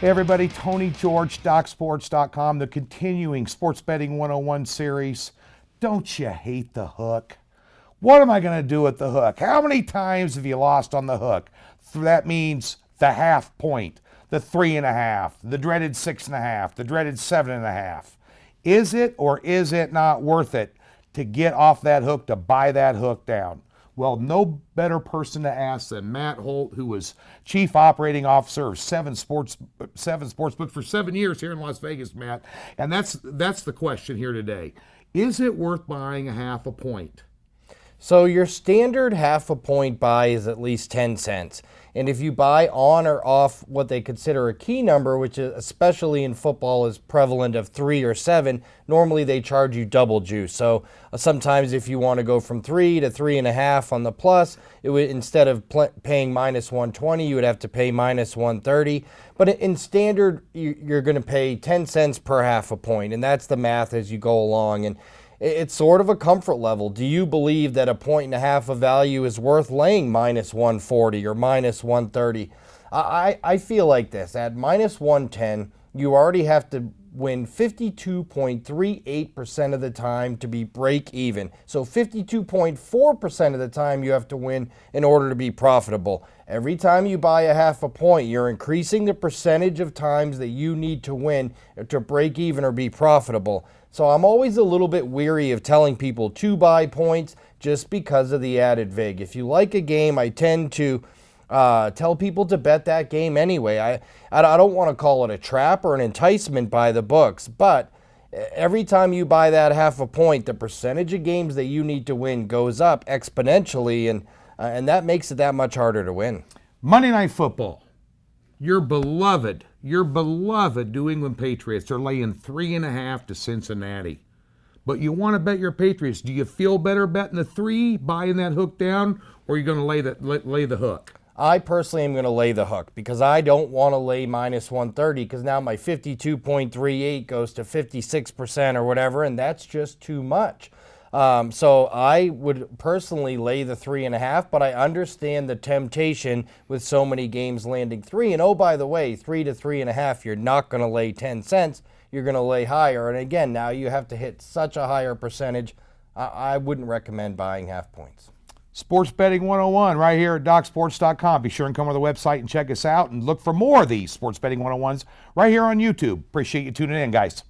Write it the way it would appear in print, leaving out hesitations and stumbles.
Hey everybody, Tony George, DocSports.com, the continuing Sports Betting 101 series. Don't you hate the hook? What am I going to do with the hook? How many times have you lost on the hook? That means the half point, the 3.5, the dreaded 6.5, the dreaded 7.5. Is it or is it not worth it to get off that hook, to buy that hook down? Well, no better person to ask than Matt Holt, who was Chief Operating Officer of Seven Sportsbook for 7 years here in Las Vegas, Matt. And that's the question here today. Is it worth buying a half a point? So your standard half a point buy is at least 10 cents. And if you buy on or off what they consider a key number, which is especially in football is prevalent of 3 or 7, normally they charge you double juice. So sometimes if you want to go from 3 to 3.5 on the plus, it would, instead of paying minus 120, you would have to pay minus 130. But in standard, you're going to pay 10 cents per half a point. And that's the math as you go along. And it's sort of a comfort level. Do you believe that 1.5 of value is worth laying minus 140 or minus 130? I feel like this. At minus 110, you already have to win 52.38% of the time to be break even. So 52.4% of the time you have to win in order to be profitable. Every time you buy a half a point, you're increasing the percentage of times that you need to win to break even or be profitable. So I'm always a little bit weary of telling people to buy points just because of the added vig. If you like a game, I tend to tell people to bet that game anyway. I don't want to call it a trap or an enticement by the books, but every time you buy that half a point, the percentage of games that you need to win goes up exponentially, and that makes it that much harder to win. Monday Night Football. Your beloved New England Patriots are laying 3.5 to Cincinnati. But you want to bet your Patriots. Do you feel better betting the 3, buying that hook down, or are you going to lay the hook? I personally am going to lay the hook because I don't want to lay minus 130 because now my 52.38 goes to 56% or whatever, and that's just too much. So I would personally lay the 3.5, but I understand the temptation with so many games landing 3. And oh, by the way, 3 to 3.5, you're not going to lay 10 cents. You're going to lay higher. And again, now you have to hit such a higher percentage. I wouldn't recommend buying half points. Sports Betting 101 right here at DocSports.com. Be sure and come to the website and check us out and look for more of these Sports Betting 101s right here on YouTube. Appreciate you tuning in, guys.